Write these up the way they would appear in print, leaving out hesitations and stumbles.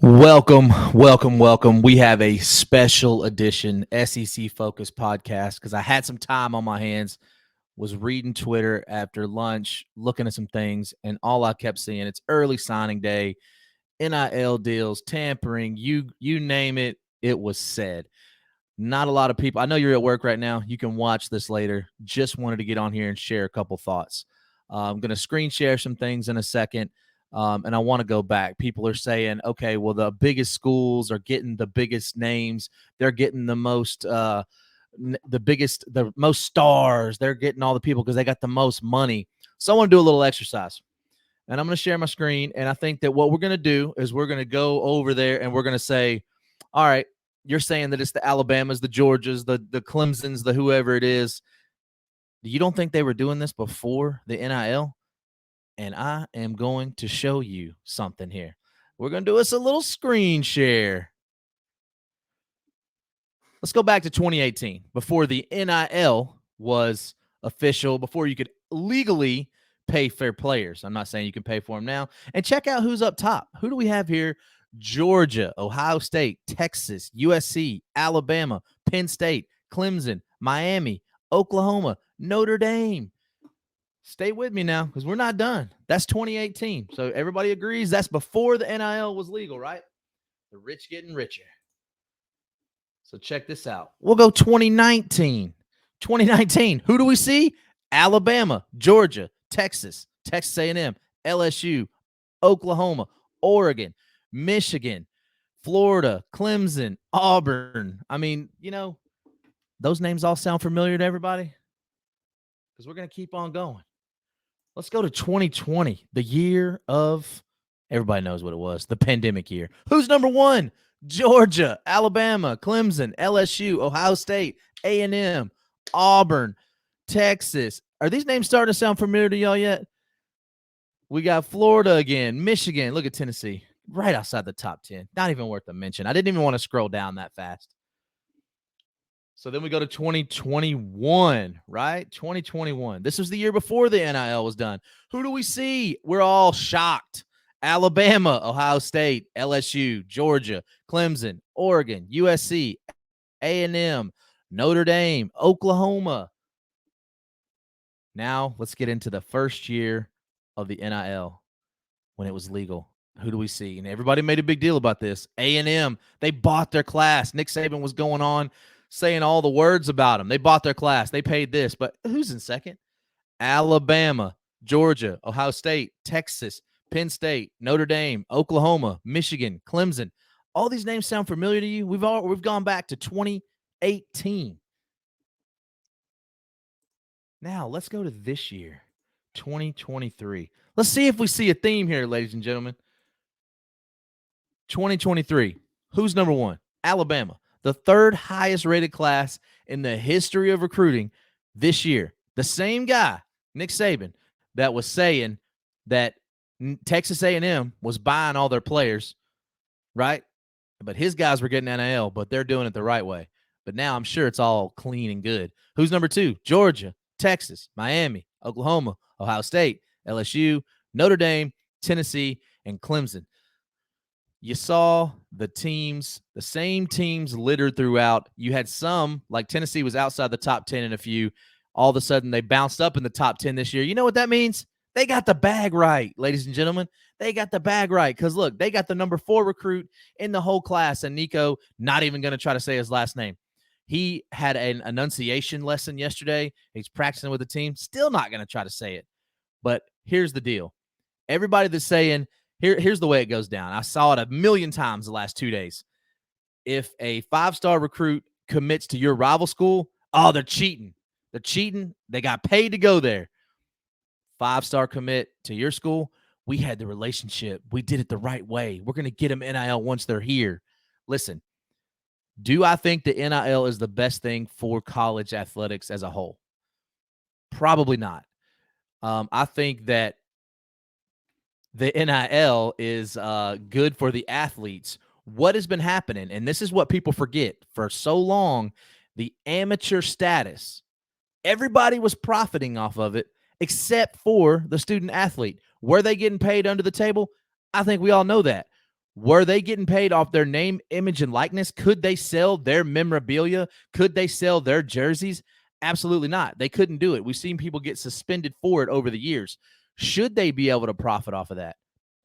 Welcome, welcome, welcome. We have a special edition SEC focused podcast because I had some time on my hands, was reading Twitter after lunch, looking at some things, and all I kept seeing, it's early signing day, NIL deals, tampering, you name it, it was said. Not a lot of people. I know you're at work right now. You can watch this later. Just wanted to get on here and share a couple thoughts. I'm going to screen share some things in a second. And I want to go back. People are saying, okay, well, the biggest schools are getting the biggest names. They're getting the most, the most stars. They're getting all the people because they got the most money. So I want to do a little exercise. And I'm going to share my screen. And I think that what we're going to do is we're going to go over there and we're going to say, all right, you're saying that it's the Alabamas, the Georgias, the Clemsons, the whoever it is. You don't think they were doing this before the NIL? And I am going to show you something here. We're going to do us a little screen share. Let's go back to 2018, before the NIL was official, before you could legally pay fair players. I'm not saying you can pay for them now. And check out who's up top. Who do we have here? Georgia, Ohio State, Texas, USC, Alabama, Penn State, Clemson, Miami, Oklahoma, Notre Dame. Stay with me now because we're not done. That's 2018. So everybody agrees that's before the NIL was legal, right? The rich getting richer. So check this out. We'll go 2019. 2019. Who do we see? Alabama, Georgia, Texas, Texas A&M, LSU, Oklahoma, Oregon, Michigan, Florida, Clemson, Auburn. I mean, those names all sound familiar to everybody because we're going to keep on going. Let's go to 2020, the year of, everybody knows what it was, the pandemic year. Who's number one? Georgia, Alabama, Clemson, LSU, Ohio State, A&M, Auburn, Texas. Are these names starting to sound familiar to y'all yet? We got Florida again, Michigan. Look at Tennessee, right outside the top 10. Not even worth a mention. I didn't even want to scroll down that fast. So then we go to 2021, right? 2021. This was the year before the NIL was done. Who do we see? We're all shocked. Alabama, Ohio State, LSU, Georgia, Clemson, Oregon, USC, A&M, Notre Dame, Oklahoma. Now let's get into the first year of the NIL when it was legal. Who do we see? And everybody made a big deal about this. A&M, they bought their class. Nick Saban was going on saying all the words about them. They bought their class. They paid this. But who's in second? Alabama, Georgia, Ohio State, Texas, Penn State, Notre Dame, Oklahoma, Michigan, Clemson. All these names sound familiar to you? We've gone back to 2018. Now, let's go to this year, 2023. Let's see if we see a theme here, ladies and gentlemen. 2023. Who's number one? Alabama, the third highest rated class in the history of recruiting this year. The same guy, Nick Saban, that was saying that Texas A&M was buying all their players, right? But his guys were getting NIL, but they're doing it the right way. But now I'm sure it's all clean and good. Who's number two? Georgia, Texas, Miami, Oklahoma, Ohio State, LSU, Notre Dame, Tennessee, and Clemson. You saw the teams, the same teams littered throughout. You had some, like Tennessee was outside the top 10 in a few. All of a sudden, they bounced up in the top 10 this year. You know what that means? They got the bag right, ladies and gentlemen. They got the bag right because, look, they got the number 4 recruit in the whole class, and Nico, not even going to try to say his last name. He had an enunciation lesson yesterday. He's practicing with the team. Still not going to try to say it. But here's the deal. Everybody that's saying, here's the way it goes down. I saw it a million times the last 2 days. If a 5-star recruit commits to your rival school, oh, they're cheating. They're cheating. They got paid to go there. 5-star commit to your school. We had the relationship. We did it the right way. We're going to get them NIL once they're here. Listen, do I think the NIL is the best thing for college athletics as a whole? Probably not. I think that the NIL is good for the athletes. What has been happening, and this is what people forget, for so long, the amateur status, everybody was profiting off of it except for the student athlete. Were they getting paid under the table? I think we all know that. Were they getting paid off their name, image, and likeness? Could they sell their memorabilia? Could they sell their jerseys? Absolutely not. They couldn't do it. We've seen people get suspended for it over the years. Should they be able to profit off of that?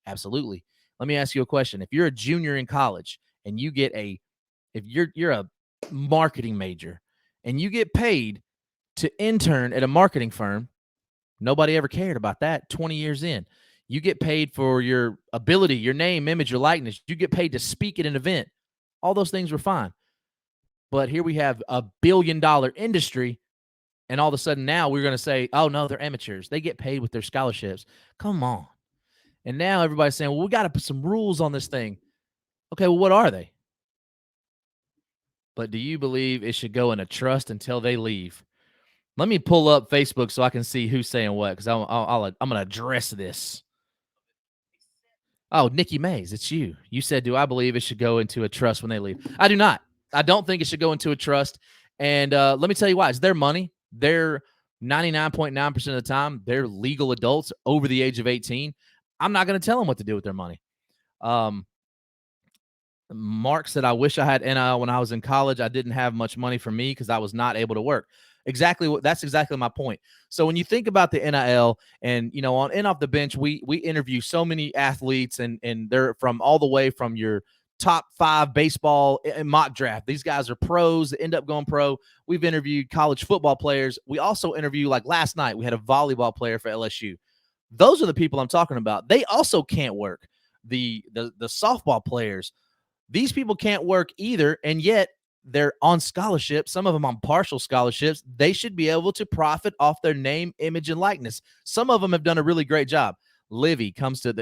Absolutely. Let me ask you a question. If you're a junior in college and you get if you're a marketing major and you get paid to intern at a marketing firm, nobody ever cared about that 20 years in. You get paid for your ability, your name, image, your likeness. You get paid to speak at an event. All those things were fine. But here we have a $1 billion industry, and all of a sudden now we're going to say, oh, no, they're amateurs. They get paid with their scholarships. Come on. And now everybody's saying, well, we got to put some rules on this thing. Okay, well, what are they? But do you believe it should go in a trust until they leave? Let me pull up Facebook so I can see who's saying what, because I'm going to address this. Oh, Nikki Mays, it's you. You said, do I believe it should go into a trust when they leave? I do not. I don't think it should go into a trust. And let me tell you why. It's their money. They're 99.9% of the time, they're legal adults over the age of 18. I'm not going to tell them what to do with their money. Mark said, I wish I had NIL when I was in college. I didn't have much money for me because I was not able to work. That's exactly my point. So when you think about the NIL and, on and off the bench, we interview so many athletes and they're from all the way from your top 5 baseball and mock draft. These guys are pros that end up going pro. We've interviewed college football players. We also interview, like last night, we had a volleyball player for LSU. Those are the people I'm talking about. They also can't work. The softball players, these people can't work either, and yet they're on scholarships, some of them on partial scholarships. They should be able to profit off their name, image, and likeness. Some of them have done a really great job. Livy comes to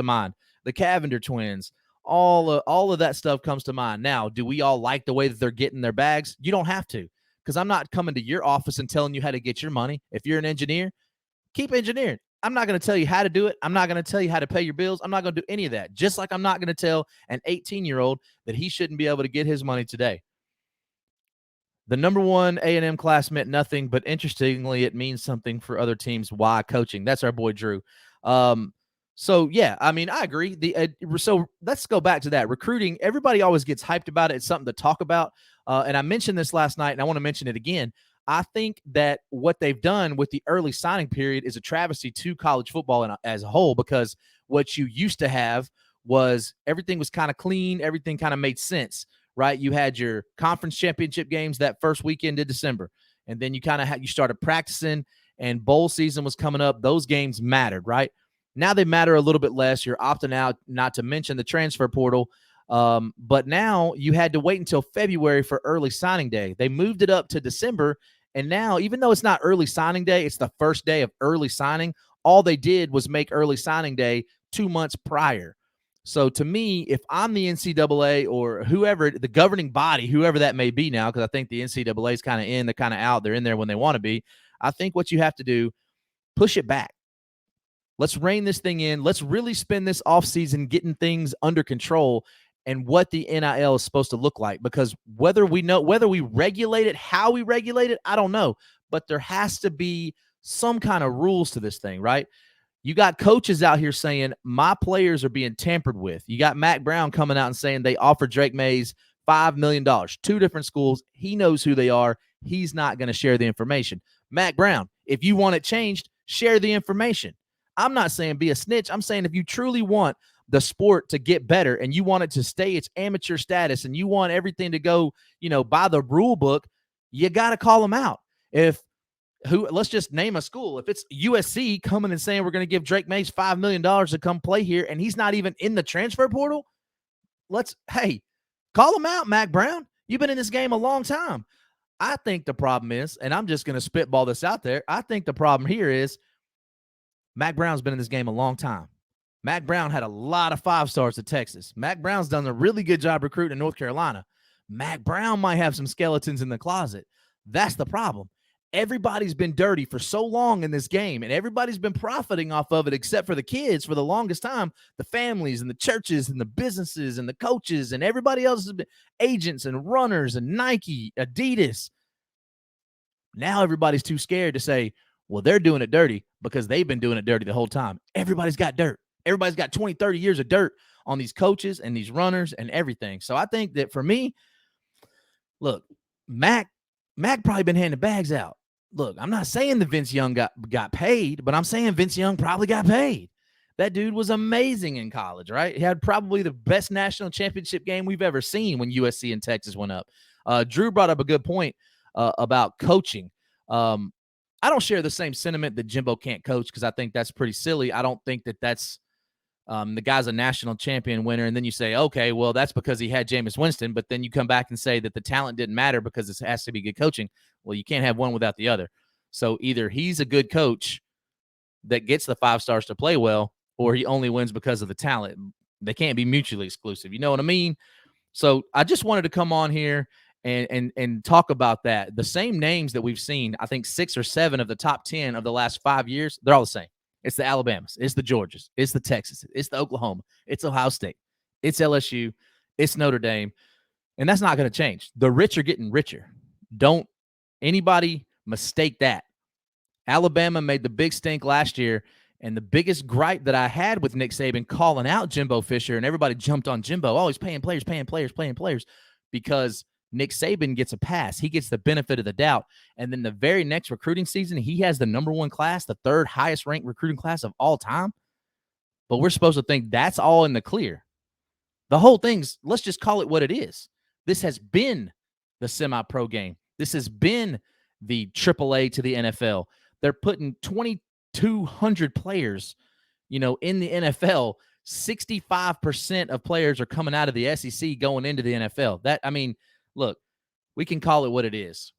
mind. The Cavender twins, all of that stuff comes to mind. Now, do we all like the way that they're getting their bags? You don't have to, because I'm not coming to your office and telling you how to get your money. If you're an engineer, keep engineering. I'm not going to tell you how to do it. I'm not going to tell you how to pay your bills. I'm not going to do any of that. Just like I'm not going to tell an 18-year-old that he shouldn't be able to get his money today. The number 1 A&M class meant nothing, but interestingly, it means something for other teams. Why? Coaching. That's our boy Drew. So yeah, I mean, I agree. So let's go back to that recruiting. Everybody always gets hyped about it. It's something to talk about. And I mentioned this last night, and I want to mention it again. I think that what they've done with the early signing period is a travesty to college football as a whole, because what you used to have was everything was kind of clean. Everything kind of made sense, right? You had your conference championship games that first weekend of December, and then you kind of you started practicing, and bowl season was coming up. Those games mattered, right? Now they matter a little bit less. You're opting out, not to mention the transfer portal. But now you had to wait until February for early signing day. They moved it up to December. And now, even though it's not early signing day, it's the first day of early signing. All they did was make early signing day 2 months prior. So to me, if I'm the NCAA or whoever, the governing body, whoever that may be now, because I think the NCAA is kind of in, they're kind of out, they're in there when they want to be. I think what you have to do, push it back. Let's rein this thing in. Let's really spend this offseason getting things under control and what the NIL is supposed to look like. Because whether we regulate it, how we regulate it, I don't know. But there has to be some kind of rules to this thing, right? You got coaches out here saying my players are being tampered with. You got Mack Brown coming out and saying they offered Drake Mays $5 million, 2 different schools. He knows who they are. He's not going to share the information. Mack Brown, if you want it changed, share the information. I'm not saying be a snitch. I'm saying if you truly want the sport to get better and you want it to stay its amateur status and you want everything to go, by the rule book, you got to call them out. Let's just name a school. If it's USC coming and saying we're going to give Drake Mays $5 million to come play here and he's not even in the transfer portal, call him out, Mack Brown. You've been in this game a long time. I think the problem is, and I'm just going to spitball this out there, I think the problem here is Mack Brown's been in this game a long time. Mack Brown had a lot of 5-stars at Texas. Mack Brown's done a really good job recruiting in North Carolina. Mack Brown might have some skeletons in the closet. That's the problem. Everybody's been dirty for so long in this game, and everybody's been profiting off of it except for the kids for the longest time. The families and the churches and the businesses and the coaches and everybody else has been agents and runners and Nike, Adidas. Now everybody's too scared to say, well, they're doing it dirty because they've been doing it dirty the whole time. Everybody's got dirt. Everybody's got 20, 30 years of dirt on these coaches and these runners and everything. So I think that for me, look, Mac probably been handing bags out. Look, I'm not saying that Vince Young got paid, but I'm saying Vince Young probably got paid. That dude was amazing in college, right? He had probably the best national championship game we've ever seen when USC and Texas went up. Drew brought up a good point about coaching. I don't share the same sentiment that Jimbo can't coach because I think that's pretty silly. I don't think that that's the guy's a national champion winner, and then you say, okay, well, that's because he had Jameis Winston, but then you come back and say that the talent didn't matter because it has to be good coaching. Well, you can't have one without the other. So either he's a good coach that gets the 5 stars to play well, or he only wins because of the talent. They can't be mutually exclusive. You know what I mean? So I just wanted to come on here and talk about that. The same names that we've seen, I think 6 or 7 of the top 10 of the last 5 years, they're all the same. It's the Alabamas, it's the Georgias, it's the Texas, it's the Oklahoma, it's Ohio State, it's LSU, it's Notre Dame, and that's not going to change. The rich are getting richer. Don't anybody mistake that. Alabama made the big stink last year, and the biggest gripe that I had with Nick Saban calling out Jimbo Fisher, and everybody jumped on Jimbo, oh, he's paying players, because Nick Saban gets a pass. He gets the benefit of the doubt. And then the very next recruiting season, he has the number 1 class, the 3rd highest ranked recruiting class of all time. But we're supposed to think that's all in the clear. The whole thing's, let's just call it what it is. This has been the semi-pro game. This has been the AAA to the NFL. They're putting 2,200 players, in the NFL. 65% of players are coming out of the SEC going into the NFL. Look, we can call it what it is.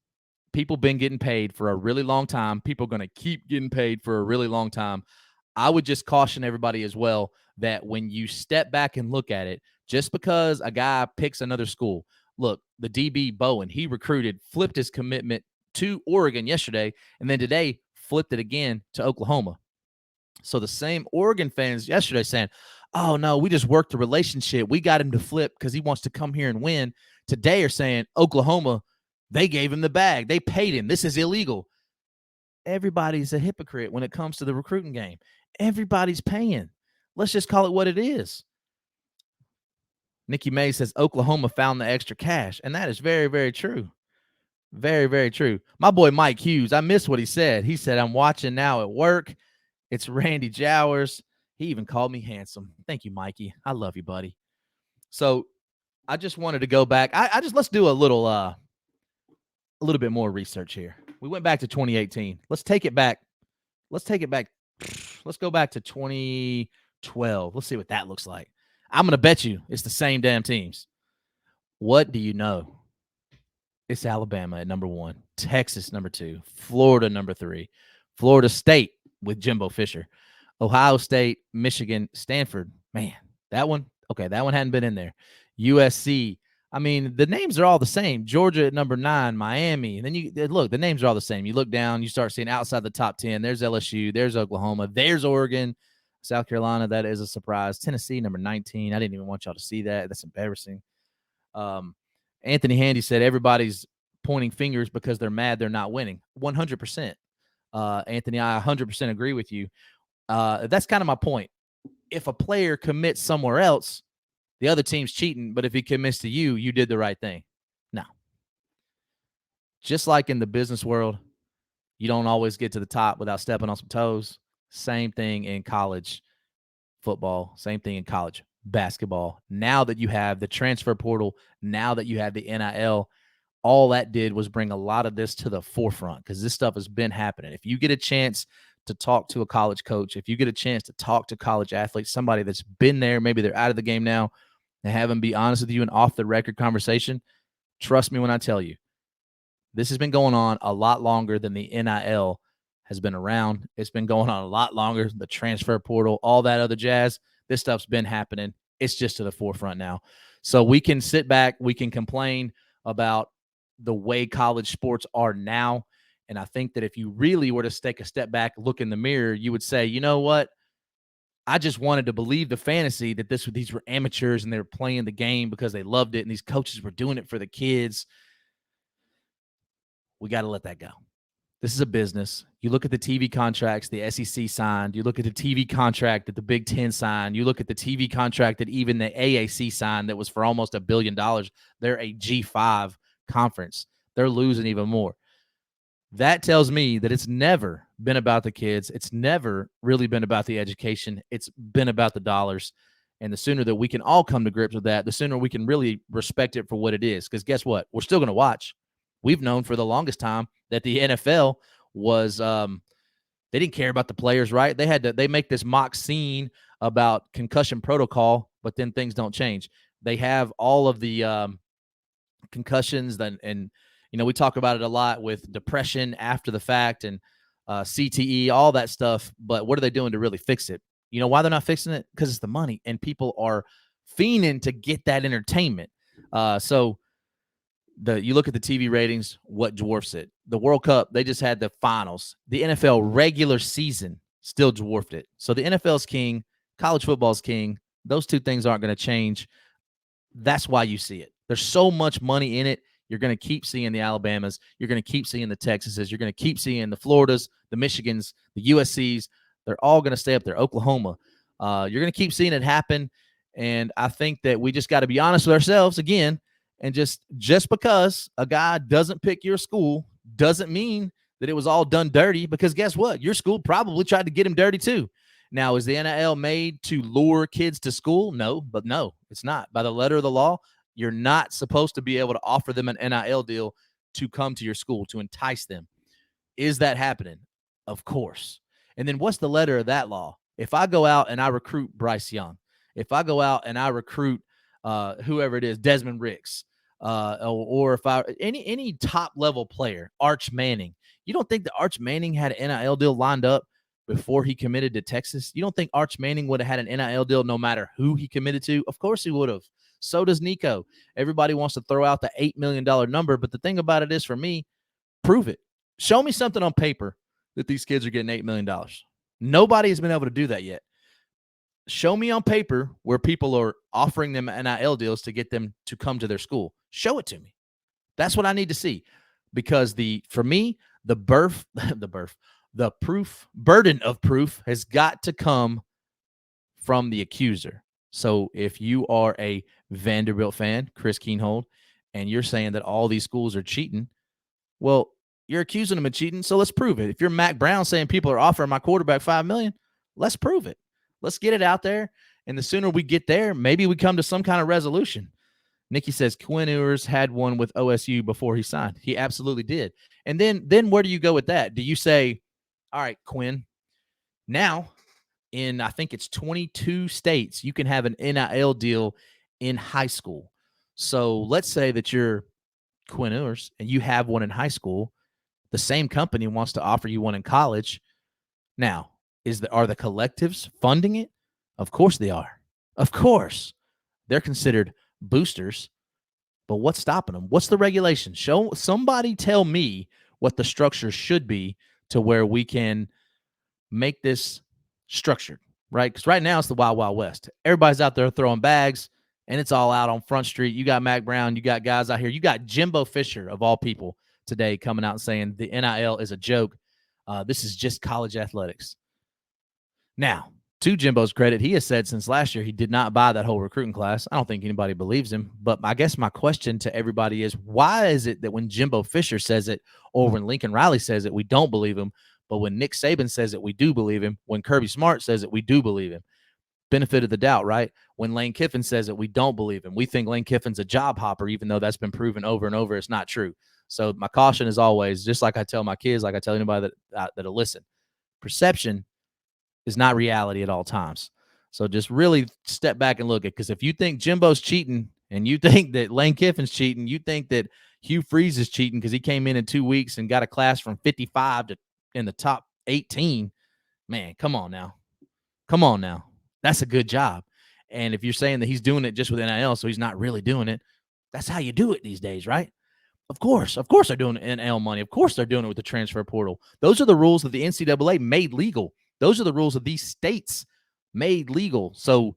People been getting paid for a really long time. People are going to keep getting paid for a really long time. I would just caution everybody as well that when you step back and look at it, just because a guy picks another school, look, the DB Bowen, he flipped his commitment to Oregon yesterday, and then today flipped it again to Oklahoma. So the same Oregon fans yesterday saying, oh, no, we just worked the relationship. We got him to flip because he wants to come here and win. Today are saying Oklahoma, they gave him the bag. They paid him. This is illegal. Everybody's a hypocrite when it comes to the recruiting game. Everybody's paying. Let's just call it what it is. Nikki May says Oklahoma found the extra cash, and that is very, very true. Very, very true. My boy Mike Hughes, I missed what he said. He said, I'm watching now at work. It's Randy Jowers. He even called me handsome. Thank you, Mikey. I love you, buddy. So I just wanted to go back. Let's do a little bit more research here. We went back to 2018. Let's take it back. Let's go back to 2012. Let's see what that looks like. I'm going to bet you it's the same damn teams. What do you know? It's Alabama at number 1, Texas number 2, Florida number 3, Florida State with Jimbo Fisher, Ohio State, Michigan, Stanford. Man, that one hadn't been in there. USC. I mean, the names are all the same. Georgia at number 9, Miami. And then the names are all the same. You look down, you start seeing outside the top 10. There's LSU, there's Oklahoma, there's Oregon, South Carolina. That is a surprise. Tennessee, number 19. I didn't even want y'all to see that. That's embarrassing. Anthony Handy said everybody's pointing fingers because they're mad they're not winning. 100%. Anthony, I 100% agree with you. That's kind of my point. If a player commits somewhere else, the other team's cheating, but if he commits to you, you did the right thing. No. Just like in the business world, you don't always get to the top without stepping on some toes. Same thing in college football. Same thing in college basketball. Now that you have the transfer portal, now that you have the NIL, all that did was bring a lot of this to the forefront because this stuff has been happening. If you get a chance to talk to a college coach, if you get a chance to talk to college athletes, somebody that's been there, maybe they're out of the game now, and have them be honest with you and off the record conversation, trust me when I tell you, this has been going on a lot longer than the NIL has been around. It's been going on a lot longer. The transfer portal, all that other jazz, this stuff's been happening. It's just to the forefront now. So we can sit back, we can complain about the way college sports are now. And I think that if you really were to take a step back, look in the mirror, you would say, you know what? I just wanted to believe the fantasy that these were amateurs and they were playing the game because they loved it and these coaches were doing it for the kids. We got to let that go. This is a business. You look at the TV contracts the SEC signed. You look at the TV contract that the Big Ten signed. You look at the TV contract that even the AAC signed that was for almost $1 billion. They're a G5 conference. They're losing even more. That tells me that it's never been about the kids. It's never really been about the education. It's been about the dollars. And the sooner that we can all come to grips with that, the sooner we can really respect it for what it is. Because guess what? We're still going to watch. We've known for the longest time that the NFL was they didn't care about the players, right? They make this mock scene about concussion protocol, but then things don't change. They have all of the concussions and we talk about it a lot with depression after the fact and CTE, all that stuff. But what are they doing to really fix it? You know why they're not fixing it? Because it's the money, and people are fiending to get that entertainment. So you look at the TV ratings, what dwarfs it? The World Cup, they just had the finals. The NFL regular season still dwarfed it. So the NFL's king, college football's king. Those two things aren't going to change. That's why you see it. There's so much money in it. You're going to keep seeing the Alabamas. You're going to keep seeing the Texases. You're going to keep seeing the Floridas, the Michigans, the USCs. They're all going to stay up there. Oklahoma. You're going to keep seeing it happen. And I think that we just got to be honest with ourselves again. And just because a guy doesn't pick your school doesn't mean that it was all done dirty, because guess what? Your school probably tried to get him dirty too. Now, is the NIL made to lure kids to school? No, it's not. By the letter of the law, you're not supposed to be able to offer them an NIL deal to come to your school, to entice them. Is that happening? Of course. And then what's the letter of that law? If I go out and I recruit Bryce Young, if I go out and I recruit whoever it is, Desmond Ricks, or if any top level player, Arch Manning, you don't think that Arch Manning had an NIL deal lined up before he committed to Texas? You don't think Arch Manning would have had an NIL deal no matter who he committed to? Of course he would have. So does Nico. Everybody wants to throw out the $8 million number, but the thing about it is, for me, prove it. Show me something on paper that these kids are getting $8 million. Nobody has been able to do that yet. Show me on paper where people are offering them NIL deals to get them to come to their school. Show it to me. That's what I need to see, because for me, the burden of proof has got to come from the accuser. So if you are a Vanderbilt fan, Chris Keenhold, and you're saying that all these schools are cheating, well, you're accusing them of cheating, so let's prove it. If you're Mac Brown saying people are offering my quarterback $5 million, let's prove it. Let's get it out there, and the sooner we get there, maybe we come to some kind of resolution. Nikki says Quinn Ewers had one with OSU before he signed. He absolutely did. And then where do you go with that? Do you say, all right, Quinn, now in, I think it's 22 states, you can have an NIL deal in high school. So let's say that you're Quinn Ewers and you have one in high school. The same company wants to offer you one in college. Now, are the collectives funding it? Of course they are. Of course. They're considered boosters. But what's stopping them? What's the regulation? Somebody tell me what the structure should be to where we can make this structured, right? Because right now it's the Wild Wild West. Everybody's out there throwing bags, and it's all out on Front Street. You got Mac Brown. You got guys out here. You got Jimbo Fisher, of all people, today coming out and saying the NIL is a joke. This is just college athletics. Now, to Jimbo's credit, he has said since last year he did not buy that whole recruiting class. I don't think anybody believes him. But I guess my question to everybody is, why is it that when Jimbo Fisher says it, or when Lincoln Riley says it, we don't believe him? But when Nick Saban says it, we do believe him. When Kirby Smart says it, we do believe him. Benefit of the doubt, right? When Lane Kiffin says it, we don't believe him. We think Lane Kiffin's a job hopper, even though that's been proven over and over it's not true. So my caution is always, just like I tell my kids, like I tell anybody that'll listen, perception is not reality at all times. So just really step back and look at, because if you think Jimbo's cheating and you think that Lane Kiffin's cheating, you think that Hugh Freeze is cheating because he came in 2 weeks and got a class from 55 to in the top 18, man, come on now. Come on now. That's a good job. And if you're saying that he's doing it just with NIL, so he's not really doing it, that's how you do it these days, right? Of course they're doing NIL money. Of course they're doing it with the transfer portal. Those are the rules that the NCAA made legal. Those are the rules that these states made legal. So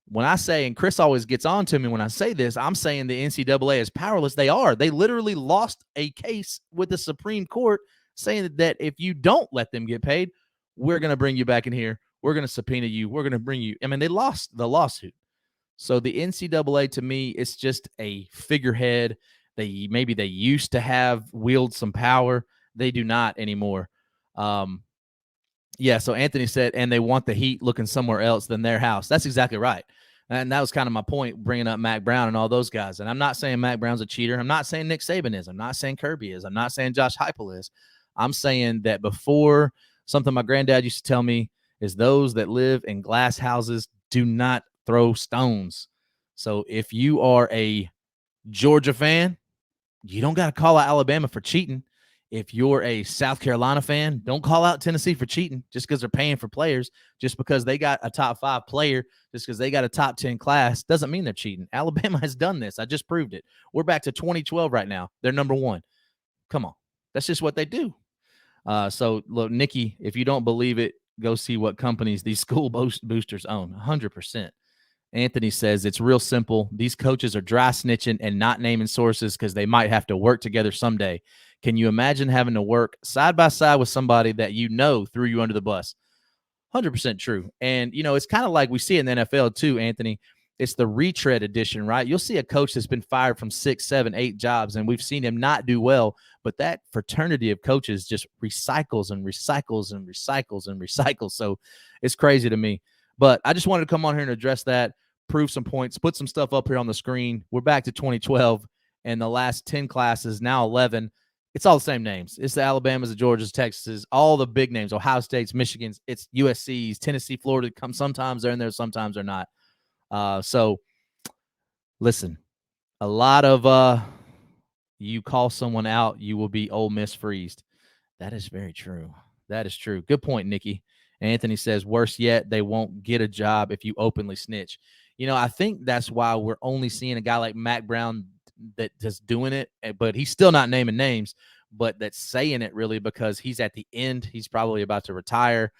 when I say, and Chris always gets on to me when I say this, I'm saying the NCAA is powerless. They are. They literally lost a case with the Supreme Court saying that if you don't let them get paid, we're going to bring you back in here. We're going to subpoena you. We're going to bring you. I mean, they lost the lawsuit. So the NCAA, to me, it's just a figurehead. Maybe they used to wield some power. They do not anymore. Yeah, so Anthony said, and they want the heat looking somewhere else than their house. That's exactly right. And that was kind of my point, bringing up Mack Brown and all those guys. And I'm not saying Mack Brown's a cheater. I'm not saying Nick Saban is. I'm not saying Kirby is. I'm not saying Josh Heupel is. I'm saying that before, something my granddad used to tell me is those that live in glass houses do not throw stones. So if you are a Georgia fan, you don't got to call out Alabama for cheating. If you're a South Carolina fan, don't call out Tennessee for cheating just because they're paying for players, just because they got a top 5 player, just because they got a top 10 class, doesn't mean they're cheating. Alabama has done this. I just proved it. We're back to 2012 right now. They're number 1. Come on. That's just what they do. So, look, Nikki, if you don't believe it, go see what companies these school boosters own. 100%. Anthony says it's real simple. These coaches are dry snitching and not naming sources because they might have to work together someday. Can you imagine having to work side by side with somebody that you know threw you under the bus? 100% true. And, it's kind of like we see in the NFL too, Anthony. It's the retread edition, right? You'll see a coach that's been fired from 6, 7, 8 jobs, and we've seen him not do well. But that fraternity of coaches just recycles and recycles and recycles and recycles. So it's crazy to me. But I just wanted to come on here and address that, prove some points, put some stuff up here on the screen. We're back to 2012, and the last 10 classes, now 11, it's all the same names. It's the Alabamas, the Georgias, Texas, all the big names, Ohio States, Michigans, it's USC's, Tennessee, Florida. Sometimes they're in there, sometimes they're not. So listen, a lot of you call someone out, you will be Ole Miss freezed. That is very true. That is true. Good point, Nikki. Anthony says, worse yet, they won't get a job if you openly snitch. I think that's why we're only seeing a guy like Mack Brown that just doing it, but he's still not naming names, but that's saying it really because he's at the end. He's probably about to retire.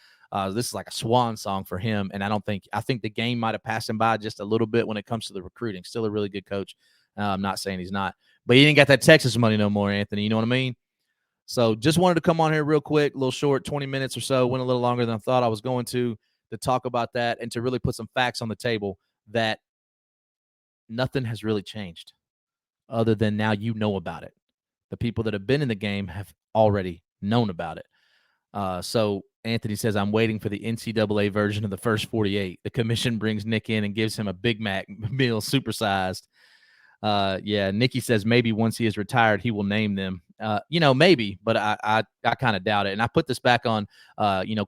This is like a swan song for him. And I think the game might have passed him by just a little bit when it comes to the recruiting. Still a really good coach. I'm not saying he's not, but he ain't got that Texas money no more, Anthony. You know what I mean? So just wanted to come on here real quick, a little short, 20 minutes or so, went a little longer than I thought I was going to talk about that and to really put some facts on the table that nothing has really changed other than now you know about it. The people that have been in the game have already known about it. So Anthony says, I'm waiting for the NCAA version of the first 48. The commission brings Nick in and gives him a Big Mac meal supersized. Yeah, Nikki says maybe once he is retired, he will name them. Maybe, but I kind of doubt it. And I put this back on,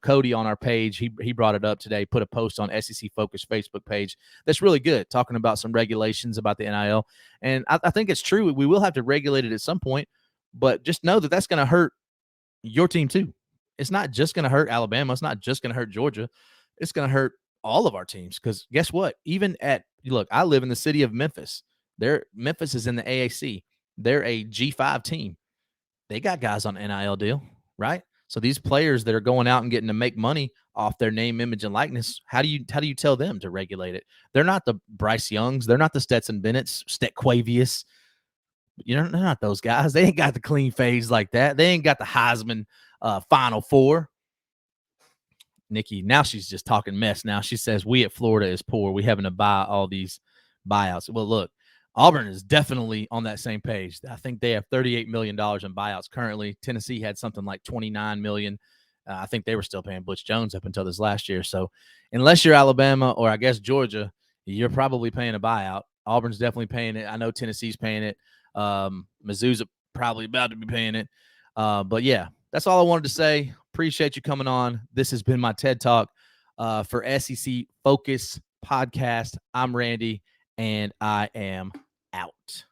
Cody on our page. He brought it up today, put a post on SEC Focus Facebook page. That's really good, talking about some regulations about the NIL. And I think it's true. We will have to regulate it at some point, but just know that that's going to hurt your team too. It's not just going to hurt Alabama. It's not just going to hurt Georgia. It's going to hurt all of our teams. Because guess what? Look, I live in the city of Memphis. Memphis is in the AAC. They're a G5 team. They got guys on NIL deal, right? So these players that are going out and getting to make money off their name, image, and likeness, how do you tell them to regulate it? They're not the Bryce Youngs. They're not the Stetson Bennett's, Stequavius. They're not those guys. They ain't got the clean fades like that. They ain't got the Heisman Final Four. Nikki, now she's just talking mess. Now she says we at Florida is poor. We having to buy all these buyouts. Well, look, Auburn is definitely on that same page. I think they have $38 million in buyouts currently. Tennessee had something like $29 million. I think they were still paying Butch Jones up until this last year. So unless you're Alabama or I guess Georgia, you're probably paying a buyout. Auburn's definitely paying it. I know Tennessee's paying it. Mizzou's probably about to be paying it. But yeah, that's all I wanted to say. Appreciate you coming on. This has been my TED Talk for SEC Focus Podcast. I'm Randy, and I am out.